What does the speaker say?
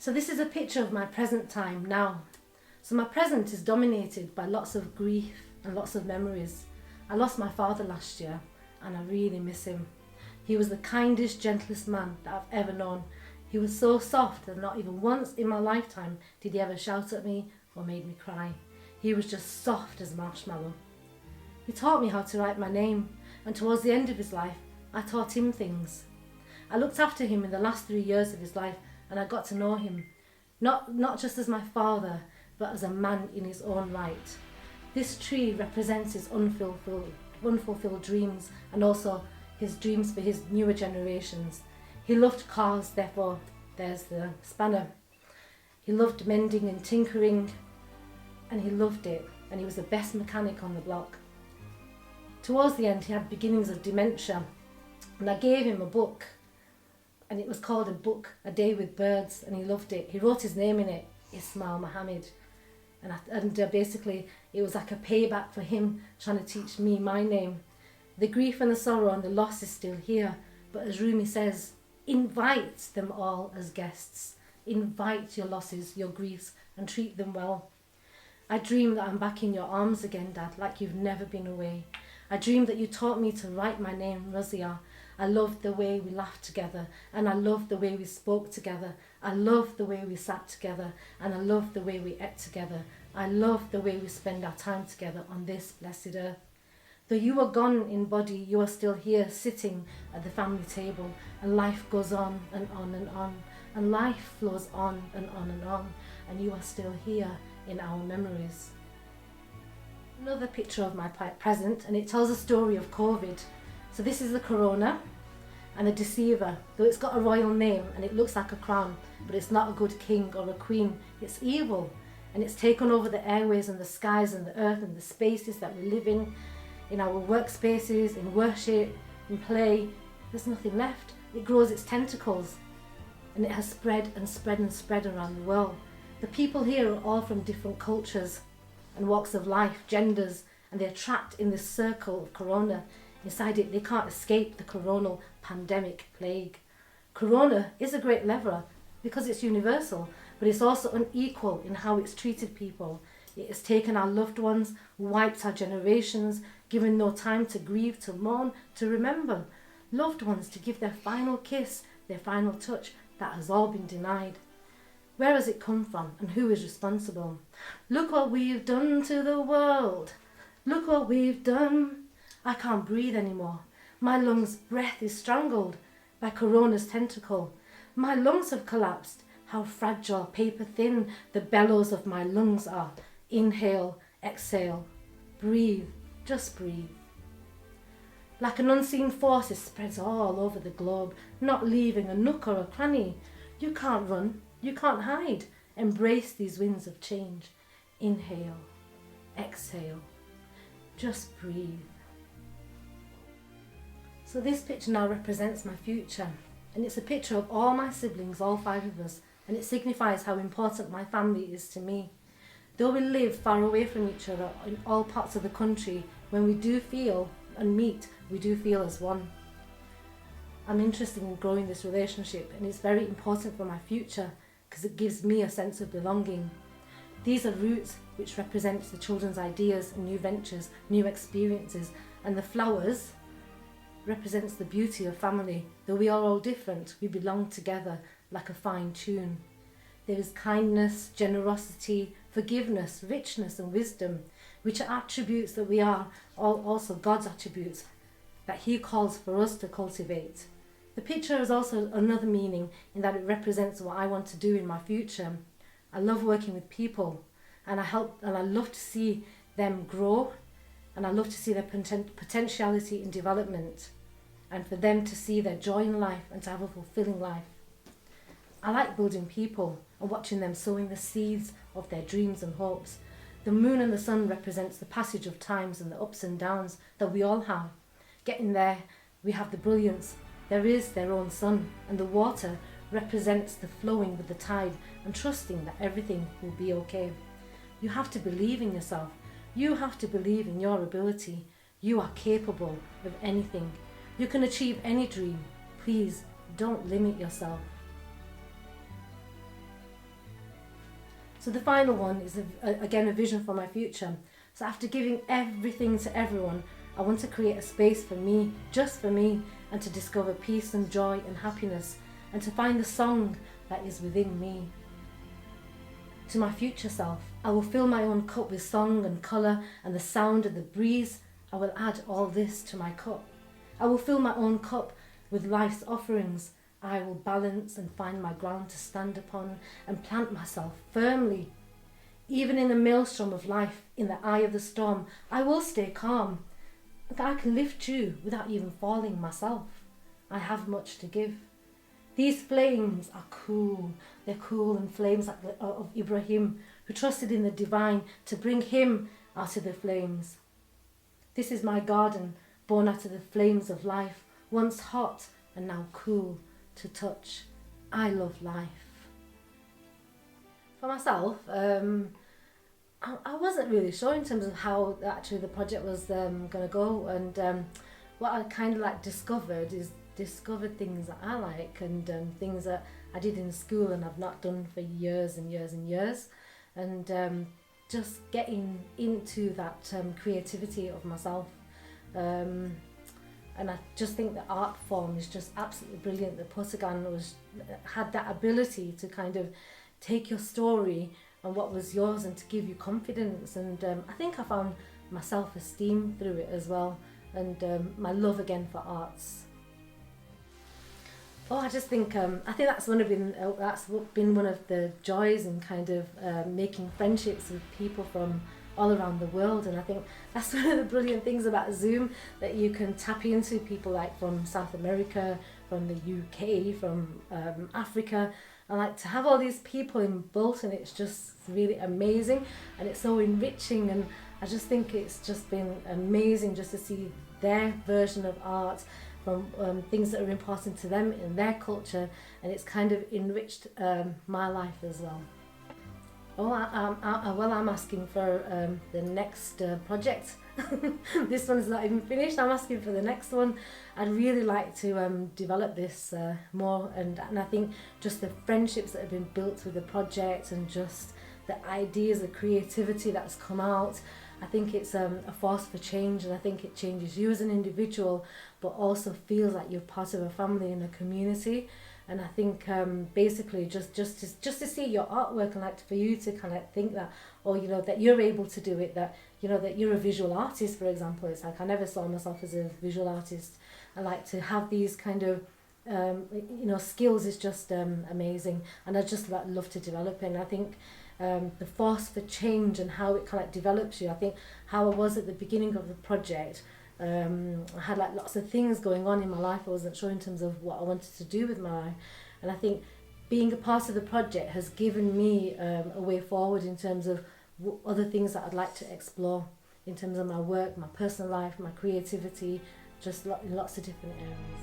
So this is a picture of my present time now. So my present is dominated by lots of grief and lots of memories. I lost my father last year and I really miss him. He was the kindest, gentlest man that I've ever known. He was so soft that not even once in my lifetime did he ever shout at me or made me cry. He was just soft as marshmallow. He taught me how to write my name, and towards the end of his life, I taught him things. I looked after him in the last 3 years of his life, and I got to know him, not just as my father, but as a man in his own right. This tree represents his unfulfilled dreams, and also his dreams for his newer generations. He loved cars, therefore there's the spanner. He loved mending and tinkering, and he loved it, and he was the best mechanic on the block. Towards the end, he had beginnings of dementia, and I gave him a book, and it was called A Day with Birds, and he loved it. He wrote his name in it, Mohamed, and basically it was like a payback for him trying to teach me my name. The grief and the sorrow and the loss is still here, but as Rumi says, invite them all as guests. Invite your losses, your griefs, and treat them well. I dream that I'm back in your arms again, Dad, like you've never been away. I dream that you taught me to write my name, Razia. I loved the way we laughed together, and I loved the way we spoke together. I loved the way we sat together, and I loved the way we ate together. I loved the way we spend our time together on this blessed earth. Though you are gone in body, you are still here sitting at the family table, and life goes on and on and on, and life flows on and on and on, and you are still here in our memories. Another picture of my present, and it tells a story of COVID. So this is the corona and the deceiver, though it's got a royal name and it looks like a crown, but it's not a good king or a queen. It's evil, and it's taken over the airways and the skies and the earth and the spaces that we live in our workspaces, in worship, in play. There's nothing left. It grows its tentacles, and it has spread and spread and spread around the world. The people here are all from different cultures and walks of life, genders, and they're trapped in this circle of corona. Inside it, they can't escape the coronal pandemic plague. Corona is a great leveler because it's universal, but it's also unequal in how it's treated people. It has taken our loved ones, wiped our generations, given no time to grieve, to mourn, to remember. Loved ones to give their final kiss, their final touch. That has all been denied. Where has it come from, and who is responsible? Look what we've done to the world. Look what we've done. I can't breathe anymore. My lungs' breath is strangled by corona's tentacle. My lungs have collapsed. How fragile, paper thin the bellows of my lungs are. Inhale, exhale, breathe, just breathe. Like an unseen force, it spreads all over the globe, not leaving a nook or a cranny. You can't run, you can't hide. Embrace these winds of change. Inhale, exhale, just breathe. So this picture now represents my future, and it's a picture of all my siblings, all 5 of us, and it signifies how important my family is to me. Though we live far away from each other in all parts of the country, when we do feel and meet, we do feel as one. I'm interested in growing this relationship, and it's very important for my future because it gives me a sense of belonging. These are roots which represent the children's ideas and new ventures, new experiences, and the flowers represents the beauty of family. Though we are all different, we belong together like a fine tune. There is kindness, generosity, forgiveness, richness and wisdom, which are attributes that we are, also God's attributes, that He calls for us to cultivate. The picture has also another meaning in that it represents what I want to do in my future. I love working with people, and I love to see them grow, and I love to see their potentiality in development, and for them to see their joy in life and to have a fulfilling life. I like building people and watching them sowing the seeds of their dreams and hopes. The moon and the sun represents the passage of times and the ups and downs that we all have. Getting there, we have the brilliance. There is their own sun, and the water represents the flowing with the tide and trusting that everything will be okay. You have to believe in yourself. You have to believe in your ability. You are capable of anything. You can achieve any dream. Please don't limit yourself. So the final one is again a vision for my future. So after giving everything to everyone, I want to create a space for me, just for me, and to discover peace and joy and happiness, and to find the song that is within me. To my future self, I will fill my own cup with song and colour and the sound of the breeze. I will add all this to my cup. I will fill my own cup with life's offerings. I will balance and find my ground to stand upon and plant myself firmly. Even in the maelstrom of life, in the eye of the storm, I will stay calm. I can lift you without even falling myself. I have much to give. These flames are cool. They're cool and flames like of Ibrahim, who trusted in the divine to bring him out of the flames. This is my garden, born out of the flames of life, once hot and now cool to touch. I love life. For myself, I wasn't really sure in terms of how actually the project was going to go, and what I kind of like discovered things that I like, and things that I did in school and I've not done for years and years and years, and just getting into that creativity of myself, and I just think the art form is just absolutely brilliant. The Potagan had that ability to kind of take your story and what was yours and to give you confidence, and I think I found my self-esteem through it as well, and my love again for arts. I just think that's been one of the joys in kind of making friendships with people from all around the world, and I think that's one of the brilliant things about Zoom, that you can tap into people like from South America, from the UK, from Africa, and like to have all these people in Bolton, it's just really amazing and it's so enriching, and I just think it's just been amazing just to see their version of art from things that are important to them in their culture, and it's kind of enriched my life as well. I'm asking for the next project. This one's not even finished. I'm asking for the next one. I'd really like to develop this more, and I think just the friendships that have been built with the project, and just the ideas, the creativity that's come out. I think it's a force for change, and I think it changes you as an individual, but also feels like you're part of a family and a community. And I think basically just to see your artwork, and like for you to kind of think that, or that you're able to do it, that that you're a visual artist, for example. It's like I never saw myself as a visual artist. I like to have these kind of skills is just amazing, and I just love to develop it. And I think the force for change and how it kind of develops you. I think how I was at the beginning of the project, I had like lots of things going on in my life. I wasn't sure in terms of what I wanted to do with my life, and I think being a part of the project has given me a way forward in terms of other things that I'd like to explore in terms of my work, my personal life, my creativity, just lots of different areas.